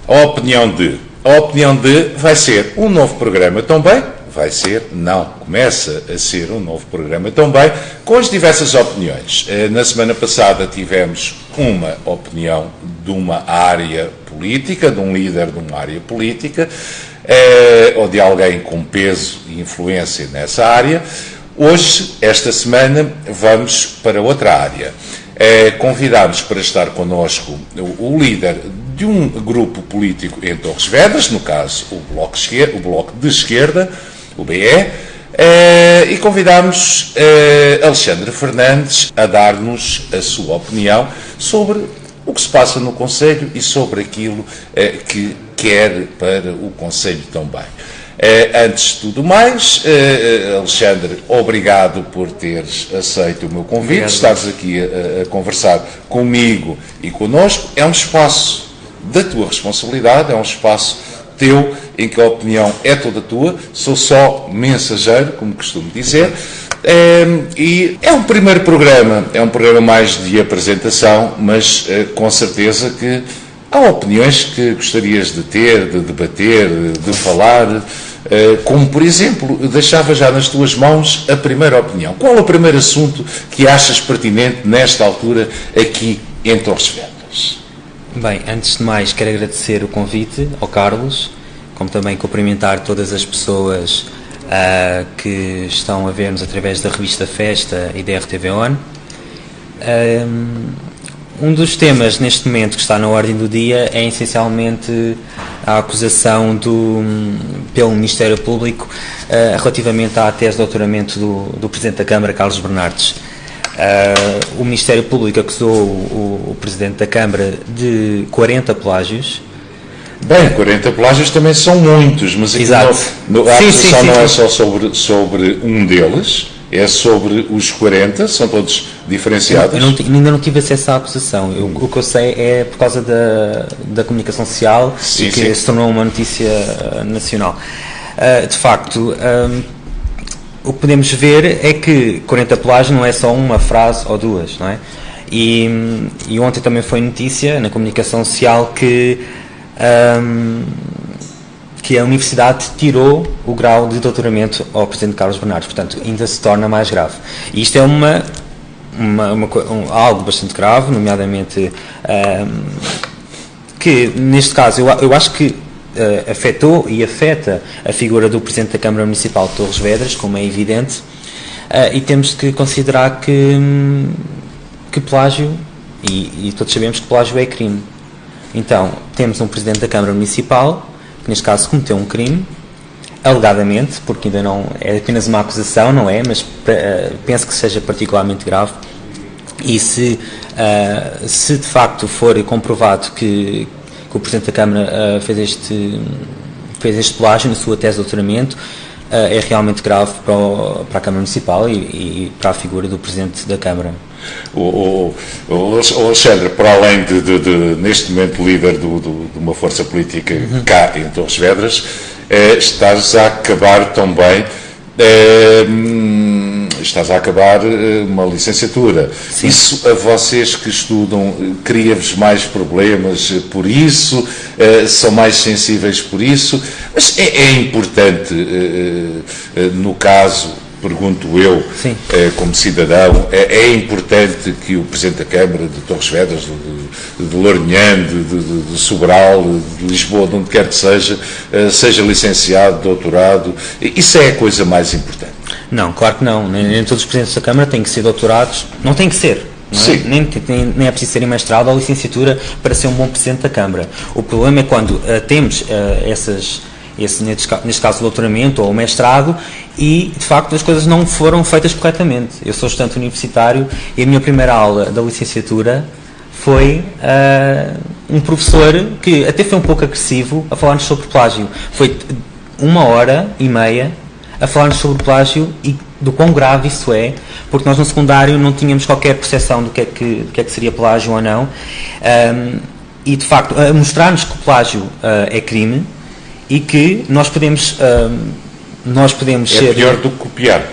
A opinião de vai ser um novo programa também. Começa a ser um novo programa também, com as diversas opiniões. Na semana passada tivemos uma opinião de uma área política, de um líder de uma área política, ou de alguém com peso e influência nessa área. Hoje, esta semana, vamos para outra área. Convidámos para estar connosco o líder de um grupo político em Torres Vedras, no caso o Bloco de Esquerda, o BE, e convidámos Alexandre Fernandes a dar-nos a sua opinião sobre o que se passa no Conselho e sobre aquilo que quer para o Conselho também. Antes de tudo mais, Alexandre, obrigado por teres aceito o meu convite, obrigado. Estares aqui a conversar comigo e connosco. É um espaço da tua responsabilidade, é um espaço teu, em que a opinião é toda tua, sou só mensageiro, como costumo dizer, e é um primeiro programa, é um programa mais de apresentação, mas com certeza que há opiniões que gostarias de ter, de debater, de falar, como por exemplo, deixava já nas tuas mãos a primeira opinião. Qual é o primeiro assunto que achas pertinente nesta altura aqui em Torres Vedras? Bem, antes de mais quero agradecer o convite ao Carlos, como também cumprimentar todas as pessoas que estão a ver-nos através da revista Festa e da RTV ON. Um dos temas neste momento que está na ordem do dia é essencialmente a acusação pelo Ministério Público relativamente à tese de doutoramento do Presidente da Câmara, Carlos Bernardes. O Ministério Público acusou o Presidente da Câmara de 40 plágios. Bem, 40 plágios também são muitos, mas aqui a acusação não é só sobre um deles, é sobre os 40, são todos diferenciados. Ainda não tive acesso à acusação. O que eu sei é por causa da comunicação social e que se tornou uma notícia nacional. De facto, o que podemos ver é que 40 plágios não é só uma frase ou duas, não é? E ontem também foi notícia na comunicação social que a Universidade tirou o grau de doutoramento ao Presidente Carlos Bernardes, portanto ainda se torna mais grave. E isto é algo bastante grave, nomeadamente que neste caso eu acho que afetou e afeta a figura do Presidente da Câmara Municipal de Torres Vedras, como é evidente, e temos que considerar que plágio, e todos sabemos que plágio é crime. Então, temos um Presidente da Câmara Municipal, que neste caso cometeu um crime, alegadamente, porque ainda não é apenas uma acusação, não é, mas penso que seja particularmente grave, e se de facto for comprovado que o Presidente da Câmara fez este plágio na sua tese de doutoramento, é realmente grave para a Câmara Municipal e para a figura do Presidente da Câmara. O Alexandre, para além de neste momento líder de uma força política cá em Torres Vedras, estás a acabar também uma licenciatura. Sim. Isso a vocês que estudam cria-vos mais problemas por isso, são mais sensíveis por isso, mas é importante, no caso, pergunto eu, como cidadão, é importante que o Presidente da Câmara de Torres Vedras, de Lourinhã, de Sobral, de Lisboa, de onde quer que seja licenciado, doutorado. Isso é a coisa mais importante. Não, claro que não. Nem todos os Presidentes da Câmara têm que ser doutorados. Não tem que ser. Não é? Nem é preciso ser mestrado ou licenciatura para ser um bom Presidente da Câmara. O problema é quando temos neste caso o doutoramento ou o mestrado e de facto as coisas não foram feitas corretamente. Eu sou estudante universitário e a minha primeira aula da licenciatura foi um professor que até foi um pouco agressivo a falar-nos sobre plágio. Foi 1h30 a falar-nos sobre plágio e do quão grave isso é, porque nós no secundário não tínhamos qualquer percepção do que é que seria plágio ou não, e de facto a mostrar-nos que o plágio é crime e que nós podemos ser... É pior do que copiar,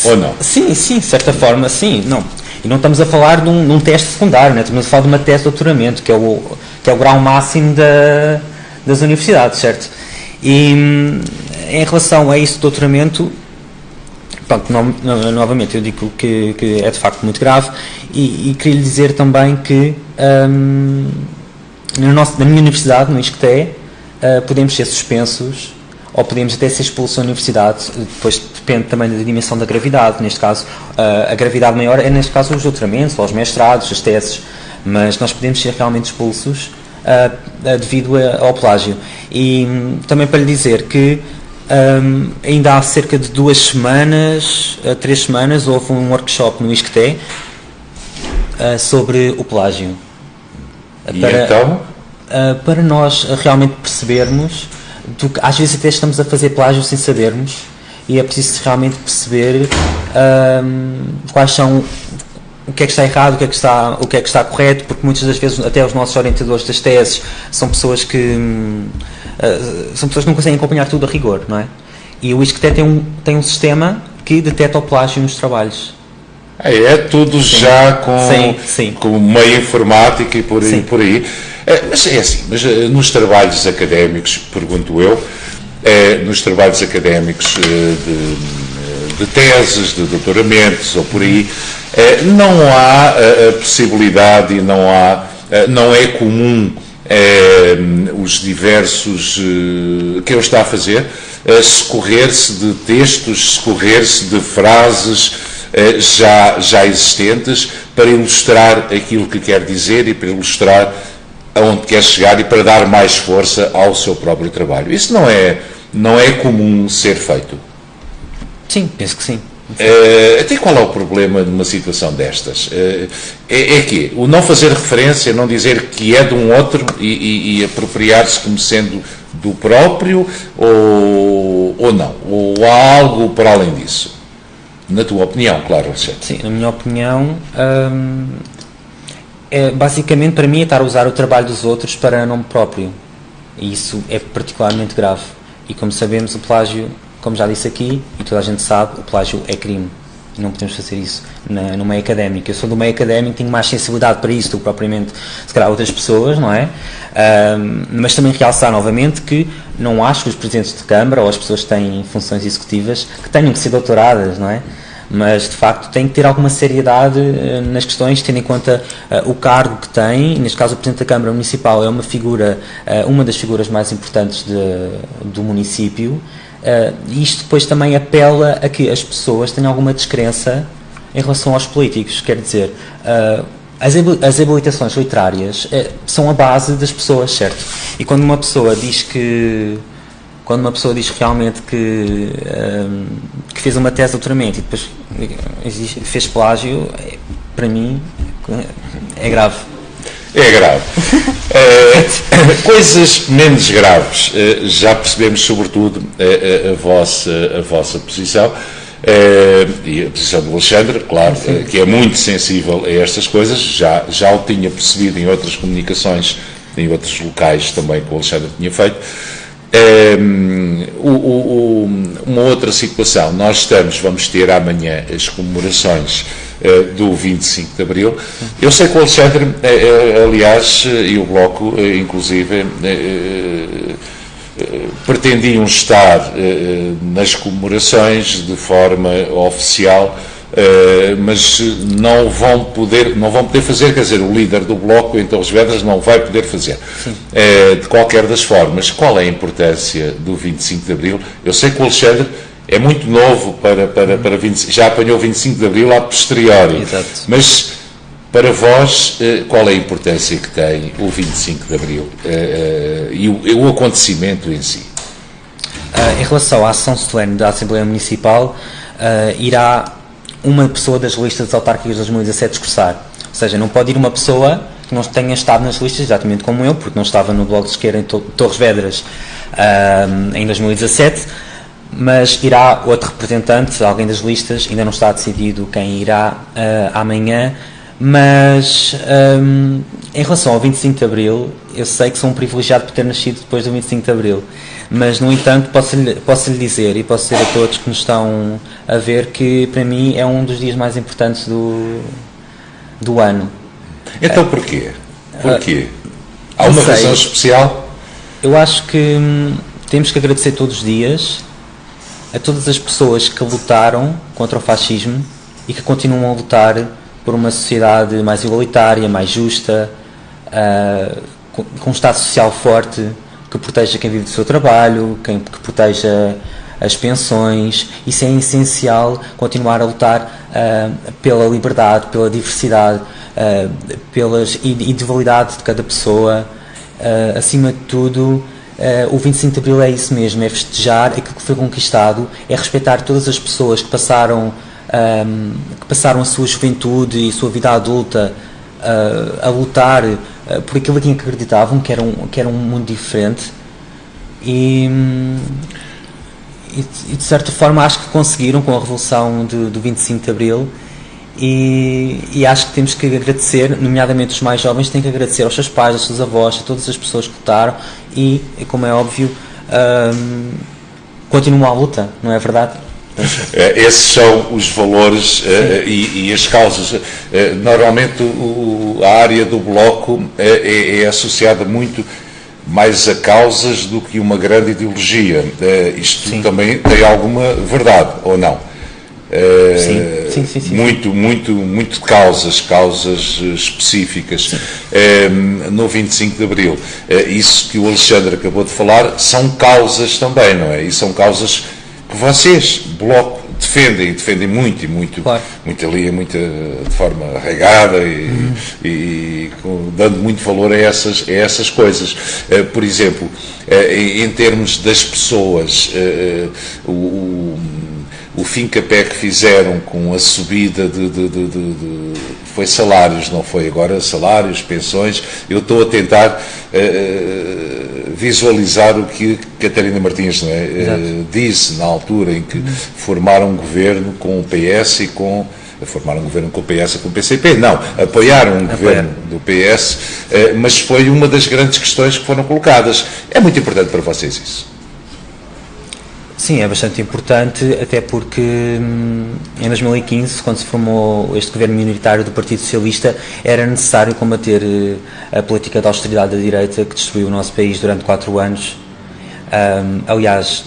ou não? Sim, de certa forma, sim. Não. E não estamos a falar de um teste secundário, né? Estamos a falar de uma tese de doutoramento, que que é o grau máximo das universidades, certo? E em relação a isso do doutoramento, pronto, novamente eu digo que é de facto muito grave e queria lhe dizer também que na minha universidade, no ISCTE, podemos ser suspensos ou podemos até ser expulsos da universidade, depois depende também da dimensão da gravidade. Neste caso, a gravidade maior é, neste caso, os doutoramentos, ou os mestrados, as teses, mas nós podemos ser realmente expulsos devido ao plágio. E também para lhe dizer que ainda há cerca de 2 semanas, 3 semanas, houve um workshop no ISCTE sobre o plágio. Para nós realmente percebermos que às vezes até estamos a fazer plágio sem sabermos, e é preciso realmente perceber quais são, o que é que está errado, o que é que está correto, porque muitas das vezes até os nossos orientadores das teses são pessoas que não conseguem acompanhar tudo a rigor, não é? E o ISCTE tem um sistema que detecta o plágio nos trabalhos. É tudo sim. Já com meio informática e por aí. Mas é assim, nos trabalhos académicos, pergunto eu, nos trabalhos académicos de teses, de doutoramentos ou por aí, não há a possibilidade e não é comum os diversos que eu está a fazer, socorrer-se de textos, socorrer-se de frases já existentes para ilustrar aquilo que quer dizer e para ilustrar aonde quer chegar e para dar mais força ao seu próprio trabalho. Isso não é comum ser feito. Sim, penso que sim. Até qual é o problema numa situação destas? É que o não fazer referência, não dizer que é de um outro e apropriar-se como sendo do próprio ou não? Ou há algo para além disso? Na tua opinião, claro, Alexandre. Sim, na minha opinião, basicamente para mim é estar a usar o trabalho dos outros para nome próprio. E isso é particularmente grave. E como sabemos, o plágio, como já disse aqui, e toda a gente sabe, o plágio é crime. E não podemos fazer isso no meio académico. Eu sou do meio académico, tenho mais sensibilidade para isso do que propriamente, se calhar, outras pessoas, não é? Mas também realçar novamente que não acho que os presidentes de Câmara ou as pessoas que têm funções executivas que tenham que ser doutoradas, não é? Mas de facto tem que ter alguma seriedade nas questões, tendo em conta o cargo que tem. Neste caso, o Presidente da Câmara Municipal é uma das figuras mais importantes do município. Isto depois também apela a que as pessoas tenham alguma descrença em relação aos políticos. Quer dizer, as habilitações literárias são a base das pessoas, certo? E quando uma pessoa diz realmente que fez uma tese de doutoramento e depois fez plágio, para mim é grave. É grave. Coisas menos graves. Já percebemos, sobretudo, a vossa posição e a posição do Alexandre, claro, que é muito sensível a estas coisas. Já o tinha percebido em outras comunicações, em outros locais também que o Alexandre tinha feito. Uma outra situação, vamos ter amanhã as comemorações do 25 de Abril. Eu sei que o Alexandre, aliás, e o Bloco, inclusive, pretendiam estar nas comemorações de forma oficial, mas não vão poder fazer, quer dizer, o líder do Bloco em Torres Vedras não vai poder fazer. De qualquer das formas, qual é a importância do 25 de Abril? Eu sei que o Alexandre é muito novo para 25, já apanhou 25 de Abril a posteriori. Exato. Mas para vós, qual é a importância que tem o 25 de Abril e o acontecimento em si? Em relação à ação solene da Assembleia Municipal, irá uma pessoa das listas autárquicas de 2017 discursar. Ou seja, não pode ir uma pessoa que não tenha estado nas listas, exatamente como eu, porque não estava no Bloco de Esquerda em Torres Vedras em 2017, mas irá outro representante, alguém das listas, ainda não está decidido quem irá amanhã, mas em relação ao 25 de Abril, eu sei que sou um privilegiado por ter nascido depois do 25 de Abril, mas no entanto posso lhe dizer, e posso dizer a todos que nos estão a ver, que para mim é um dos dias mais importantes do ano. Então porquê? Há uma razão especial? Eu acho que temos que agradecer todos os dias a todas as pessoas que lutaram contra o fascismo e que continuam a lutar por uma sociedade mais igualitária, mais justa, com um Estado social forte, que proteja quem vive do seu trabalho, que proteja as pensões. Isso é essencial, continuar a lutar pela liberdade, pela diversidade, pela individualidade de cada pessoa. Acima de tudo, o 25 de Abril é isso mesmo, é festejar aquilo que foi conquistado, é respeitar todas as pessoas que passaram a sua juventude e a sua vida adulta a lutar por aquilo em que acreditavam, que era um mundo diferente, e de certa forma acho que conseguiram com a revolução do 25 de Abril, e acho que temos que agradecer, nomeadamente os mais jovens, têm que agradecer aos seus pais, aos seus avós, a todas as pessoas que lutaram e, como é óbvio, continuam à luta, não é verdade? Esses são os valores e as causas. Normalmente a área do Bloco é associada muito mais a causas do que uma grande ideologia. Isto Sim. também tem alguma verdade, ou não? Sim. Muito de causas específicas. No 25 de Abril. Isso que o Alexandre acabou de falar são causas também, não é? E são causas que vocês, Bloco, defendem muito, claro. De forma regada e dando muito valor a essas coisas. Por exemplo, em termos das pessoas, o fim-capé que fizeram com a subida foi salários, não foi agora salários, pensões. Eu estou a tentar visualizar o que Catarina Martins disse na altura em que formaram um governo com o PS e formaram um governo com o PS e com o PCP. Não, apoiaram um governo do PS, mas foi uma das grandes questões que foram colocadas. É muito importante para vocês isso? Sim, é bastante importante, até porque em 2015, quando se formou este governo minoritário do Partido Socialista, era necessário combater a política de austeridade da direita que destruiu o nosso país durante 4 anos. Aliás,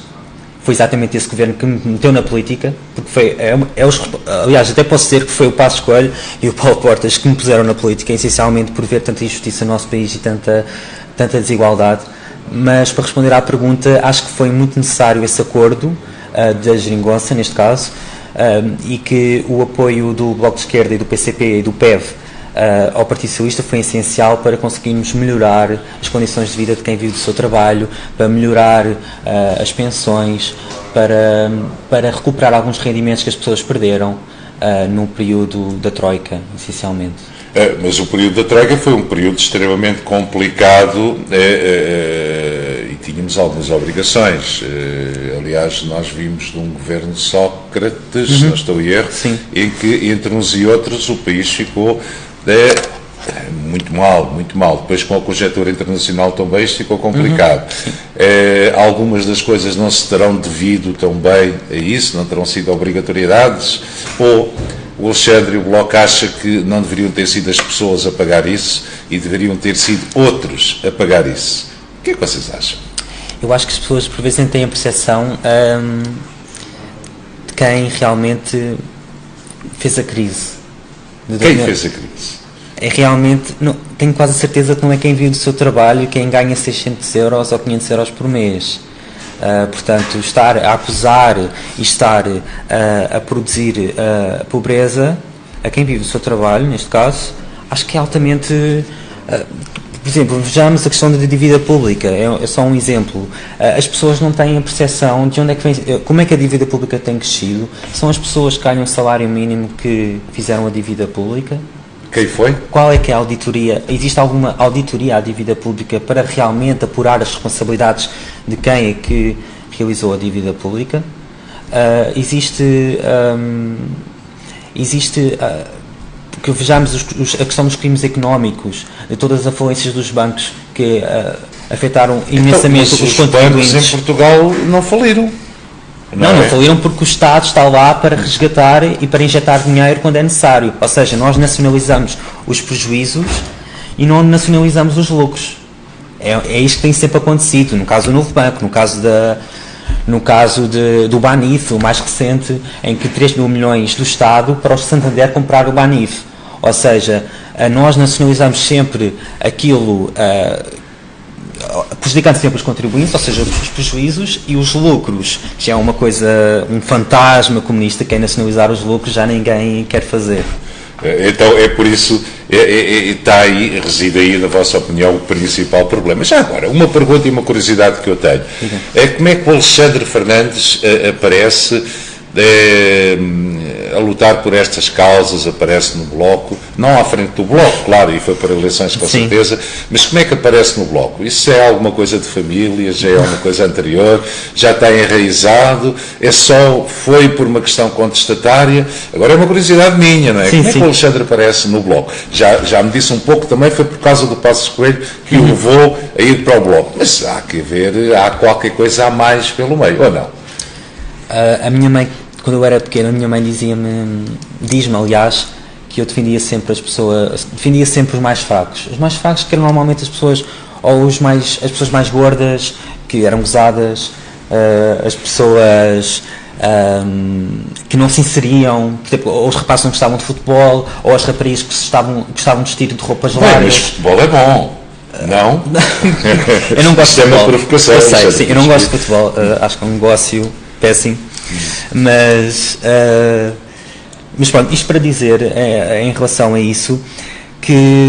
foi exatamente esse governo que me meteu na política, porque aliás, até posso dizer que foi o Passos Coelho e o Paulo Portas que me puseram na política, essencialmente por ver tanta injustiça no nosso país e tanta desigualdade. Mas, para responder à pergunta, acho que foi muito necessário esse acordo da geringonça, neste caso, e que o apoio do Bloco de Esquerda e do PCP e do PEV ao Partido Socialista foi essencial para conseguirmos melhorar as condições de vida de quem vive do seu trabalho, para melhorar as pensões, para recuperar alguns rendimentos que as pessoas perderam no período da Troika, essencialmente. Mas o período da Troika foi um período extremamente complicado e tínhamos algumas obrigações. Aliás, nós vimos de um governo de Sócrates, não estou em erro, Sim. em que entre uns e outros o país ficou muito mal. Depois, com a conjectura internacional também, isto ficou complicado. Algumas das coisas não se terão devido também a isso, não terão sido obrigatoriedades, ou o Alexandre e o Bloco acha que não deveriam ter sido as pessoas a pagar isso e deveriam ter sido outros a pagar isso. O que é que vocês acham? Eu acho que as pessoas por vezes têm a percepção de quem realmente fez a crise. Quem fez a crise? Realmente, não, tenho quase a certeza que não é quem vive do seu trabalho, quem ganha 600 euros ou 500 euros por mês. Portanto, estar a acusar e estar a produzir a pobreza a quem vive do seu trabalho, neste caso, acho que é altamente... por exemplo, vejamos a questão da dívida pública, é só um exemplo. As pessoas não têm a percepção de onde é que vem, como é que a dívida pública tem crescido. São as pessoas que ganham o salário mínimo que fizeram a dívida pública. Quem foi? Qual é que é a auditoria? Existe alguma auditoria à dívida pública para realmente apurar as responsabilidades de quem é que realizou a dívida pública? Que vejamos a questão dos crimes económicos, de todas as falências dos bancos que afetaram imensamente então, os contribuintes. Os bancos em Portugal não faliram. Não faliram porque o Estado está lá para resgatar e para injetar dinheiro quando é necessário. Ou seja, nós nacionalizamos os prejuízos e não nacionalizamos os lucros. É isto que tem sempre acontecido, no caso do Novo Banco, no caso do Banif, o mais recente, em que 3 mil milhões do Estado para o Santander comprar o Banif. Ou seja, nós nacionalizamos sempre aquilo, prejudicando sempre os contribuintes, ou seja, os prejuízos e os lucros, que é uma coisa, um fantasma comunista, que é nacionalizar os lucros, já ninguém quer fazer. Então é por isso, está aí, reside aí, na vossa opinião, o principal problema. Já agora, uma pergunta e uma curiosidade que eu tenho. É como é que o Alexandre Fernandes aparece a lutar por estas causas, aparece no Bloco, não à frente do Bloco, claro, e foi para eleições com certeza, mas como é que aparece no Bloco? Isso é alguma coisa de família, já é alguma coisa anterior, já está enraizado, foi por uma questão contestatária? Agora é uma curiosidade minha, não é? Como é que o Alexandre aparece no Bloco? Já me disse um pouco também, foi por causa do Passos Coelho que o levou a ir para o Bloco, mas há que ver, há qualquer coisa a mais pelo meio, ou não? A minha mãe, quando eu era pequeno, a minha mãe diz-me, aliás, que eu defendia sempre os mais fracos. Os mais fracos que eram normalmente as pessoas, ou as pessoas mais gordas, que eram gozadas, as pessoas que não se inseriam, ou os rapazes não gostavam de futebol, ou as raparigas que gostavam de vestir de roupas largas. Mas futebol é bom. Não? Eu não gosto de futebol. É uma provocação. Eu sei, sim, eu não gosto de futebol. Acho que é um negócio péssimo. Mas pronto, isto para dizer, em relação a isso, que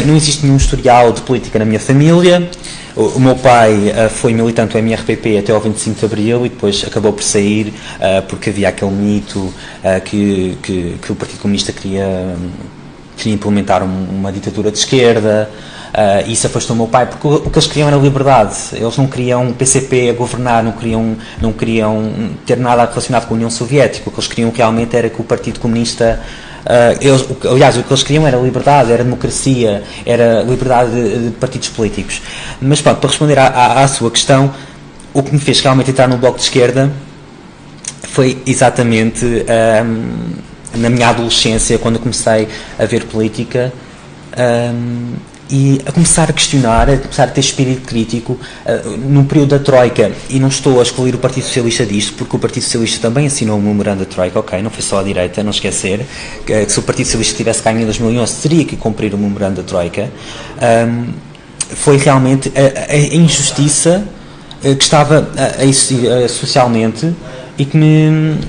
não existe nenhum historial de política na minha família. O meu pai foi militante do MRPP até ao 25 de Abril e depois acabou por sair porque havia aquele mito que o Partido Comunista queria implementar uma ditadura de esquerda. Isso afastou o meu pai, porque o que eles queriam era liberdade. Eles não queriam o PCP a governar, não queriam ter nada relacionado com a União Soviética. O que eles queriam realmente era que o Partido Comunista... aliás, o que eles queriam era liberdade, era democracia, era liberdade de partidos políticos. Mas pronto, para responder à sua questão, o que me fez realmente entrar no Bloco de Esquerda foi exatamente na minha adolescência, quando eu comecei a ver política... e a começar a questionar, a começar a ter espírito crítico no período da Troika, e não estou a excluir o Partido Socialista disto, porque o Partido Socialista também assinou o memorando da Troika, ok, não foi só a direita, não esquecer que se o Partido Socialista tivesse ganho em 2011 teria que cumprir o memorando da Troika. Foi realmente a injustiça que estava a existir socialmente e que me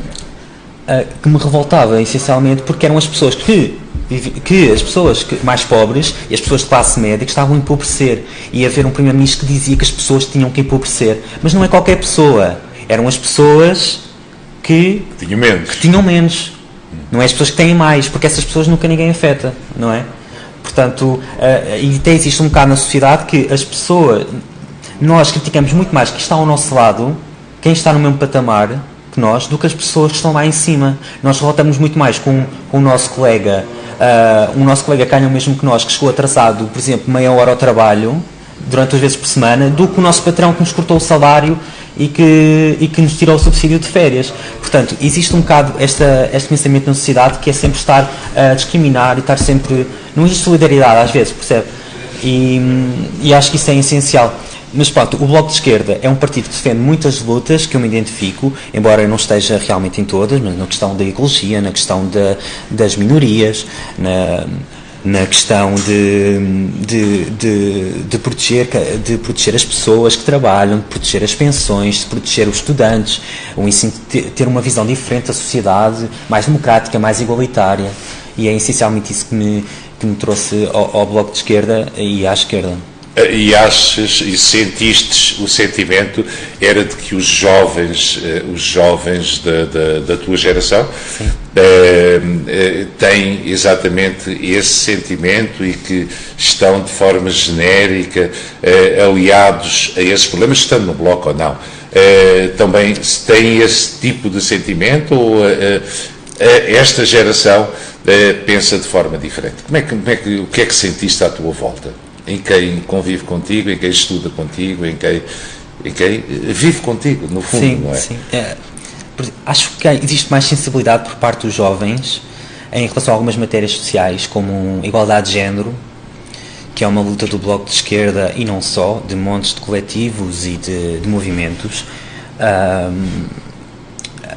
revoltava essencialmente, porque eram as pessoas as pessoas mais pobres e as pessoas de classe média que estavam a empobrecer, e haver um primeiro-ministro que dizia que as pessoas tinham que empobrecer, mas não é qualquer pessoa, eram as pessoas que tinham menos, não é as pessoas que têm mais, porque essas pessoas nunca ninguém afeta, não é? Portanto, e até existe um bocado na sociedade que as pessoas, nós criticamos muito mais quem está ao nosso lado, quem está no mesmo patamar que nós, do que as pessoas que estão lá em cima. Nós revoltamos muito mais com o nosso colega, o nosso colega que ganha o mesmo que nós, que chegou atrasado, por exemplo, meia hora ao trabalho, durante 2 vezes por semana, do que o nosso patrão que nos cortou o salário e que nos tirou o subsídio de férias. Portanto, existe um bocado este pensamento na sociedade, que é sempre estar a discriminar e estar sempre... Não existe solidariedade às vezes, percebe? E acho que isso é essencial. Mas pronto, o Bloco de Esquerda é um partido que defende muitas lutas que eu me identifico, embora eu não esteja realmente em todas, mas na questão da ecologia, na questão das minorias, na questão de proteger as pessoas que trabalham, de proteger as pensões, de proteger os estudantes, o ensino, ter uma visão diferente da sociedade, mais democrática, mais igualitária, e é essencialmente isso que me trouxe ao Bloco de Esquerda e à esquerda. E achas e sentiste o sentimento era de que os jovens da tua geração têm exatamente esse sentimento e que estão de forma genérica aliados a esses problemas, estando no Bloco ou não? Também têm esse tipo de sentimento, ou esta geração pensa de forma diferente? O que é que sentiste à tua volta? Em quem convive contigo, em quem estuda contigo, em quem vive contigo, no fundo, sim, não é? Sim. Acho que existe mais sensibilidade por parte dos jovens em relação a algumas matérias sociais, como igualdade de género, que é uma luta do Bloco de Esquerda e não só, de montes de coletivos e de movimentos.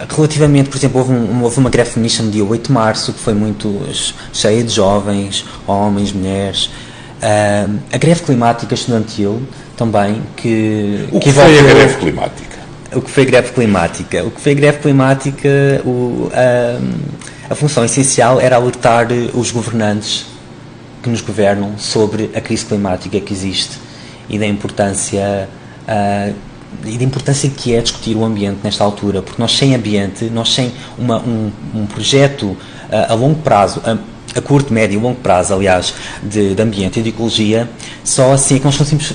Relativamente, por exemplo, houve uma greve feminista no dia 8 de março, que foi muito cheia de jovens, homens, mulheres. A greve climática estudantil também, O que foi a greve climática? O que foi a greve climática? O que foi a greve climática, a função essencial era alertar os governantes que nos governam sobre a crise climática que existe e da importância que é discutir o ambiente nesta altura, porque nós sem ambiente, nós sem um projeto a longo prazo, a curto, médio e longo prazo, aliás, de ambiente e de ecologia, só assim é que nós conseguimos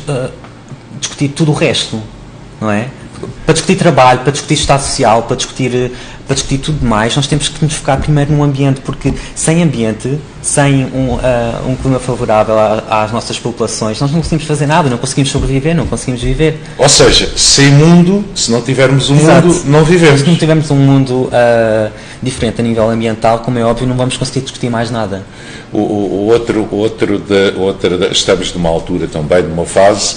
discutir tudo o resto, não é? Para discutir trabalho, para discutir estado social, para discutir tudo mais, nós temos que nos focar primeiro no ambiente, porque sem ambiente, sem um clima favorável às nossas populações, nós não conseguimos fazer nada, não conseguimos sobreviver, não conseguimos viver. Ou seja, sem mundo, se não tivermos um mundo, não vivemos. Se não tivermos um mundo diferente a nível ambiental, como é óbvio, não vamos conseguir discutir mais nada. Estamos numa altura também, numa fase,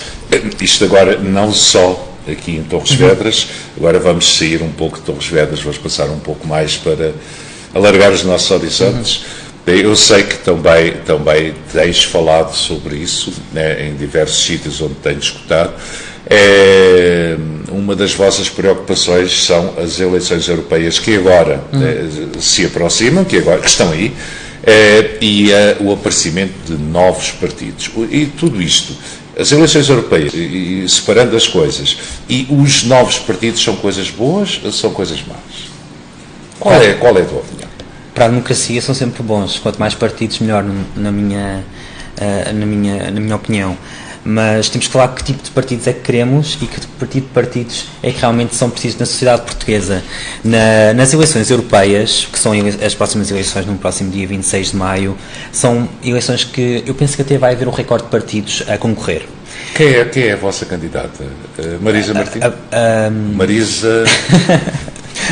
isto agora não só aqui em Torres Vedras, agora vamos sair um pouco de Torres Vedras, vamos passar um pouco mais para alargar os nossos horizontes. Eu sei que também tens falado sobre isso, né, em diversos sítios onde tenho escutado. Uma das vossas preocupações são as eleições europeias que agora se aproximam, que estão aí, e o aparecimento de novos partidos. E tudo isto, as eleições europeias, e separando as coisas, e os novos partidos são coisas boas ou são coisas más? Qual é a tua opinião? Para a democracia são sempre bons, quanto mais partidos melhor, na minha opinião. Mas temos que falar que tipo de partidos é que queremos e que tipo de partidos é que realmente são precisos na sociedade portuguesa. Nas eleições europeias, que são as próximas eleições no próximo dia 26 de maio, são eleições que eu penso que até vai haver um recorde de partidos a concorrer. Quem é a vossa candidata? Marisa Martins?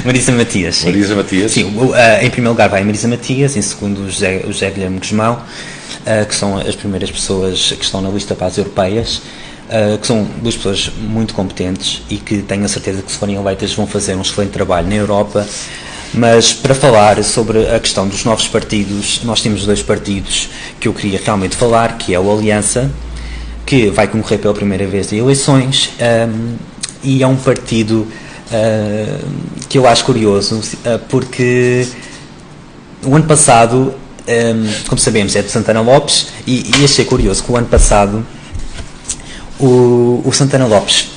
Marisa Matias. Sim. Marisa Matias? Sim, em primeiro lugar vai a Marisa Matias, em segundo o José Guilherme Guzmão, que são as primeiras pessoas que estão na lista para as europeias, que são duas pessoas muito competentes e que tenho a certeza que, se forem eleitas, vão fazer um excelente trabalho na Europa. Mas para falar sobre a questão dos novos partidos, nós temos dois partidos que eu queria realmente falar, que é o Aliança, que vai concorrer pela primeira vez em eleições, e é um partido que eu acho curioso, porque o ano passado, como sabemos, é de Santana Lopes, e achei curioso que o ano passado o Santana Lopes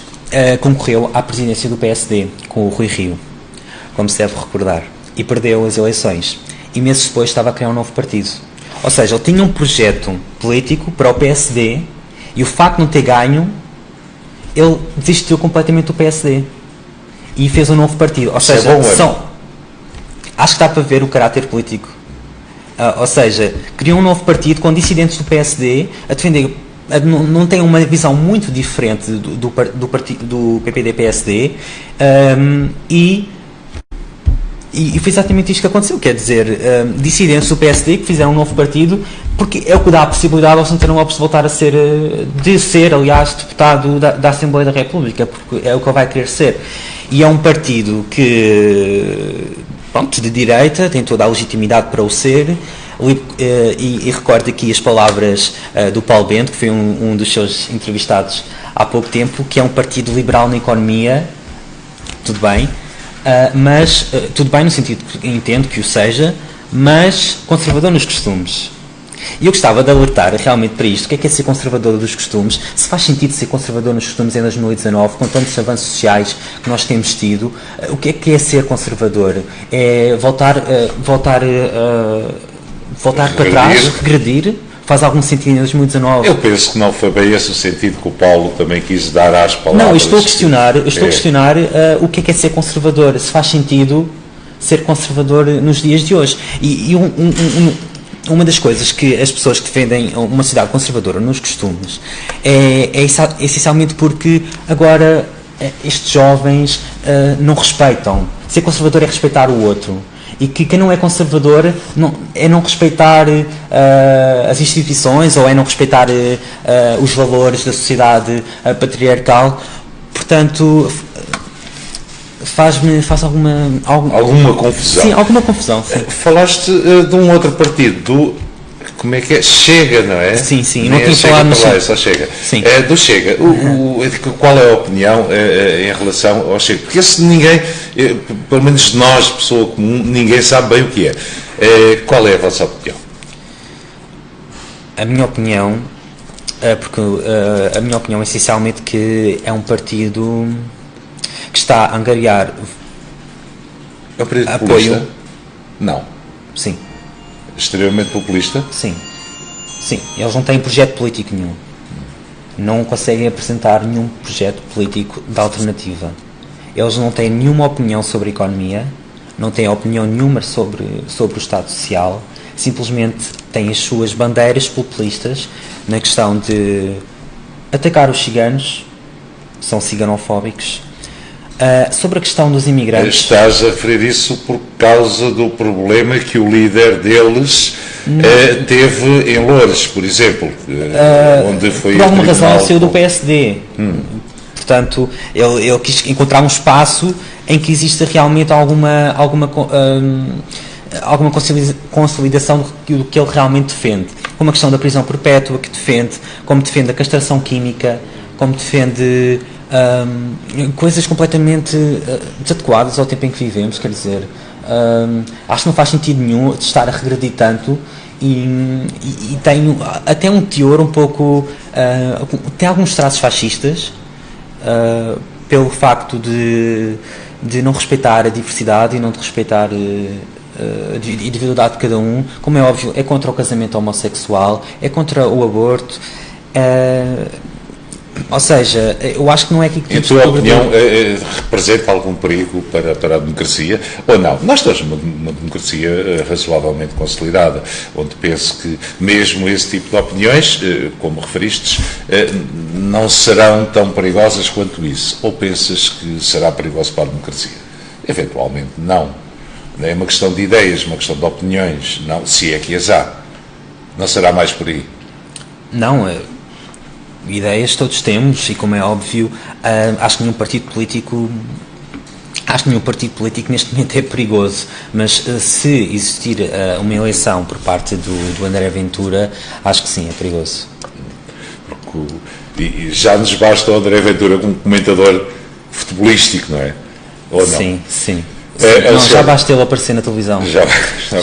concorreu à presidência do PSD com o Rui Rio, como se deve recordar, e perdeu as eleições, e meses depois estava a criar um novo partido. Ou seja, ele tinha um projeto político para o PSD, e o facto de não ter ganho, ele desistiu completamente do PSD e fez um novo partido. Ou seja, acho que dá para ver o caráter político. Ou seja, criou um novo partido com dissidentes do PSD a defender. Não tem uma visão muito diferente do PPD-PSD, e foi exatamente isto que aconteceu. Quer dizer, dissidentes do PSD que fizeram um novo partido, porque é o que dá a possibilidade ao Santana Lopes de voltar a ser, aliás, deputado da Assembleia da República, porque é o que ele vai querer ser. E é um partido que, pronto, de direita, tem toda a legitimidade para o ser, e recordo aqui as palavras do Paulo Bento, que foi um dos seus entrevistados há pouco tempo, que é um partido liberal na economia, tudo bem, mas tudo bem no sentido que entendo que o seja, mas conservador nos costumes. E eu gostava de alertar realmente para isto. O que é ser conservador dos costumes? Se faz sentido ser conservador nos costumes em 2019, com tantos avanços sociais que nós temos tido, o que é ser conservador? É voltar para trás, regredir? Faz algum sentido em 2019? Eu penso que não foi bem esse o sentido que o Paulo também quis dar às palavras. Não, eu estou a questionar o que é ser conservador, se faz sentido ser conservador nos dias de hoje. E uma das coisas que as pessoas que defendem uma sociedade conservadora nos costumes é essencialmente porque agora estes jovens não respeitam. Ser conservador é respeitar o outro. e que quem não é conservador é não respeitar as instituições ou é não respeitar os valores da sociedade patriarcal. Portanto, faz alguma confusão. Sim, alguma confusão. Sim. Falaste de um outro partido, como é que é? Chega, não é? Sim, sim. Não tinha falado, só Chega. Sim. Do Chega. Qual é a opinião em relação ao Chega? Porque se ninguém, pelo menos nós, pessoa comum, ninguém sabe bem o que é. Qual é a vossa opinião? A minha opinião, é essencialmente que é um partido que está a angariar é um partido apoio. Populista? Não. Sim. Extremamente populista? Sim. Sim. Eles não têm projeto político nenhum. Não conseguem apresentar nenhum projeto político de alternativa. Eles não têm nenhuma opinião sobre a economia, não têm opinião nenhuma sobre o Estado Social, simplesmente têm as suas bandeiras populistas na questão de atacar os ciganos, são ciganofóbicos. Sobre a questão dos imigrantes... Estás a referir isso por causa do problema que o líder deles teve em Loures, por exemplo, onde foi... Por alguma razão ele saiu do PSD. Portanto, ele quis encontrar um espaço em que exista realmente alguma consolidação do que ele realmente defende. Como a questão da prisão perpétua que defende, como defende a castração química, como defende... coisas completamente desadequadas ao tempo em que vivemos, quer dizer, acho que não faz sentido nenhum de estar a regredir tanto e tem até um teor um pouco, tem alguns traços fascistas, pelo facto de não respeitar a diversidade e não de respeitar a individualidade de cada um. Como é óbvio, é contra o casamento homossexual, é contra o aborto, ou seja, eu acho que não é aqui que temos que... Em tua opinião, representa algum perigo para a democracia? Ou não? Nós estamos numa democracia razoavelmente consolidada, onde penso que mesmo esse tipo de opiniões, como referistes, não serão tão perigosas quanto isso. Ou pensas que será perigoso para a democracia? Eventualmente, não. É uma questão de ideias, uma questão de opiniões, não, se é que as há. Não será mais por aí? Não, ideias todos temos e, como é óbvio, acho que nenhum partido político neste momento é perigoso, mas se existir uma eleição por parte do André Ventura, acho que sim, é perigoso. E já nos basta o André Ventura como comentador futebolístico, não é? Ou não? Sim, sim. Não, já basta ele aparecer na televisão. Já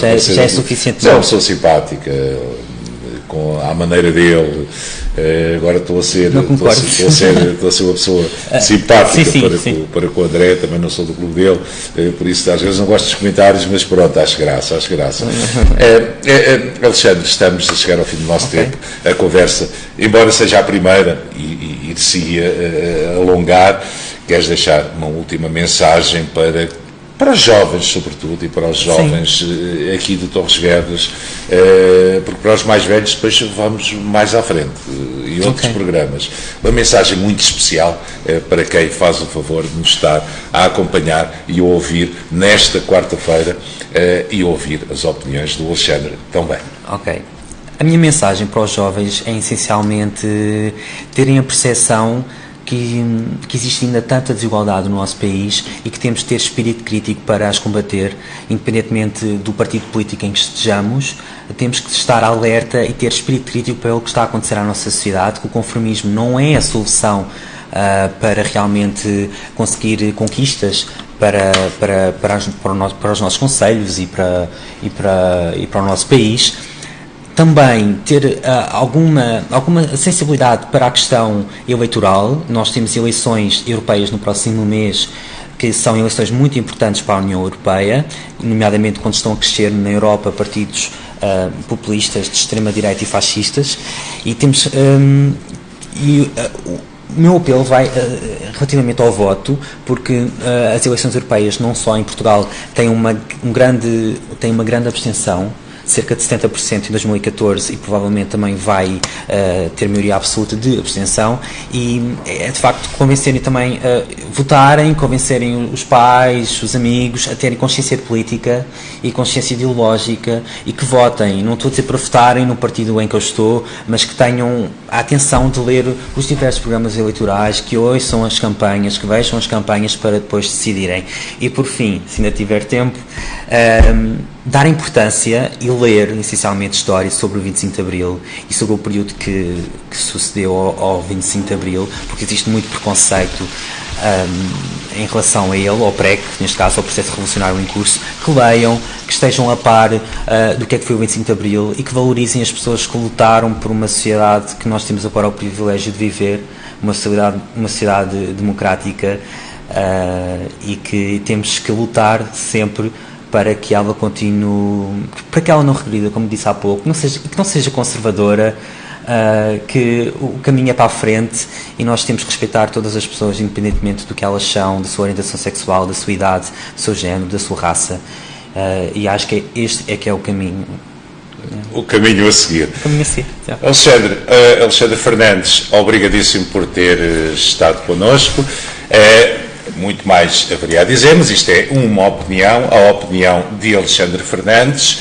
é suficiente. Já é uma pessoa simpática, à maneira dele. Agora estou a ser uma pessoa simpática para com o André, também não sou do clube dele, por isso às vezes não gosto dos comentários, mas pronto, acho graça. Alexandre, estamos a chegar ao fim do nosso tempo. A conversa, embora seja a primeira e se alongar, queres deixar uma última mensagem para os jovens, sobretudo, e para os jovens aqui de Torres Vedras, porque para os mais velhos depois vamos mais à frente, e outros programas. Uma mensagem muito especial para quem faz o favor de nos estar a acompanhar e a ouvir nesta quarta-feira e ouvir as opiniões do Alexandre também. Ok. A minha mensagem para os jovens é essencialmente terem a percepção que existe ainda tanta desigualdade no nosso país e que temos de ter espírito crítico para as combater, independentemente do partido político em que estejamos. Temos que estar alerta e ter espírito crítico para o que está a acontecer à nossa sociedade, que o conformismo não é a solução para realmente conseguir conquistas para os nossos concelhos e para o nosso país. Também ter alguma sensibilidade para a questão eleitoral. Nós temos eleições europeias no próximo mês, que são eleições muito importantes para a União Europeia, nomeadamente quando estão a crescer na Europa partidos populistas de extrema-direita e fascistas, e temos... O meu apelo vai relativamente ao voto, porque as eleições europeias, não só em Portugal, têm uma grande abstenção. cerca de 70% em 2014 e provavelmente também vai ter maioria absoluta de abstenção, e é de facto convencerem também votarem, convencerem os pais, os amigos a terem consciência política e consciência ideológica e que votem. Não estou a dizer para votarem no partido em que eu estou, mas que tenham a atenção de ler os diversos programas eleitorais, que ouçam as campanhas, que vejam as campanhas para depois decidirem. E por fim, se ainda tiver tempo, dar importância e ler essencialmente história sobre o 25 de Abril e sobre o período que sucedeu ao 25 de Abril, porque existe muito preconceito em relação a ele, ao PREC, neste caso ao processo revolucionário em curso, que leiam, que estejam a par do que é que foi o 25 de Abril e que valorizem as pessoas que lutaram por uma sociedade que nós temos agora o privilégio de viver, uma sociedade democrática, e que temos que lutar sempre para que ela continue, para que ela não regrida, como disse há pouco, que não seja conservadora, que o caminho é para a frente e nós temos que respeitar todas as pessoas, independentemente do que elas são, da sua orientação sexual, da sua idade, do seu género, da sua raça, e acho que este é que é o caminho. O caminho a seguir. O caminho a seguir, já. Alexandre Fernandes, obrigadíssimo por ter estado connosco. Muito mais haveria a dizer, mas isto é uma opinião, a opinião de Alexandre Fernandes,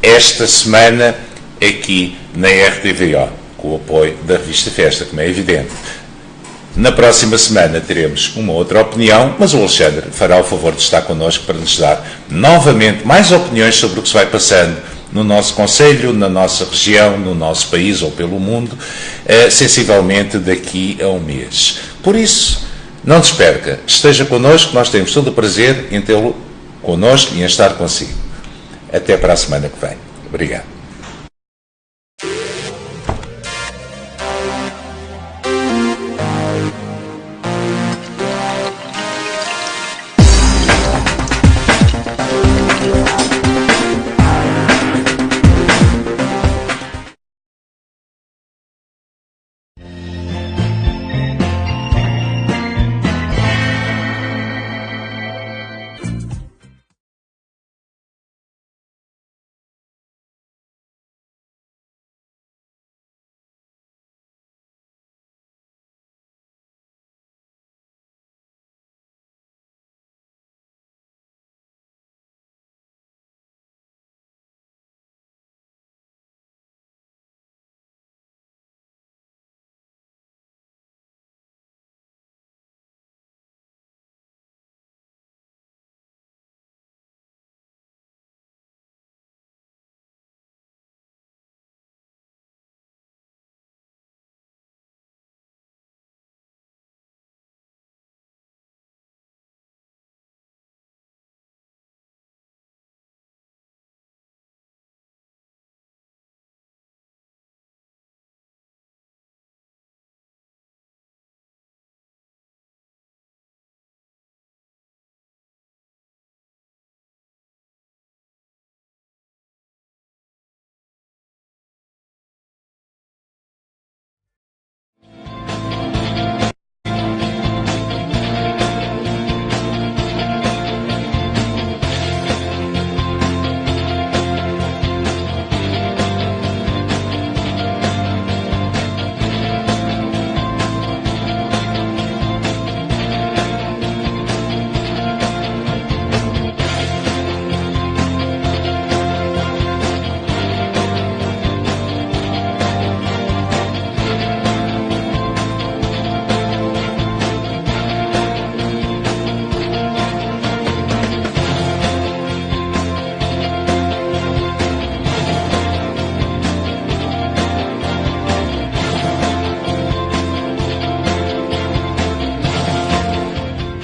esta semana aqui na RTVO, com o apoio da revista Festa, como é evidente. Na próxima semana teremos uma outra opinião, mas o Alexandre fará o favor de estar connosco para nos dar novamente mais opiniões sobre o que se vai passando no nosso concelho, na nossa região, no nosso país ou pelo mundo, sensivelmente daqui a um mês. Por isso, não desperca, esteja connosco, nós temos todo o prazer em tê-lo connosco e em estar consigo. Até para a semana que vem. Obrigado.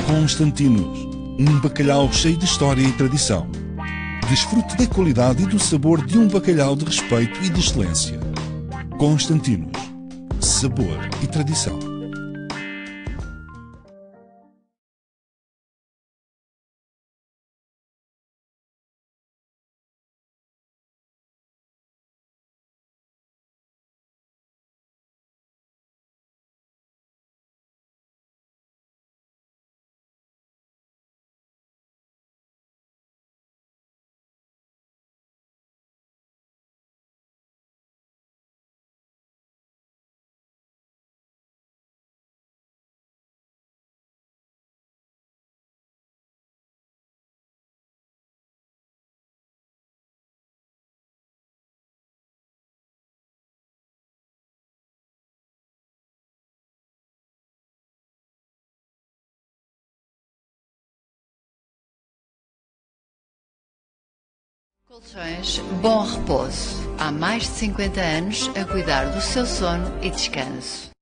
Constantinos, um bacalhau cheio de história e tradição. Desfrute da qualidade e do sabor de um bacalhau de respeito e de excelência. Constantinos, sabor e tradição. Colchões Bom Repouso. Há mais de 50 anos a cuidar do seu sono e descanso.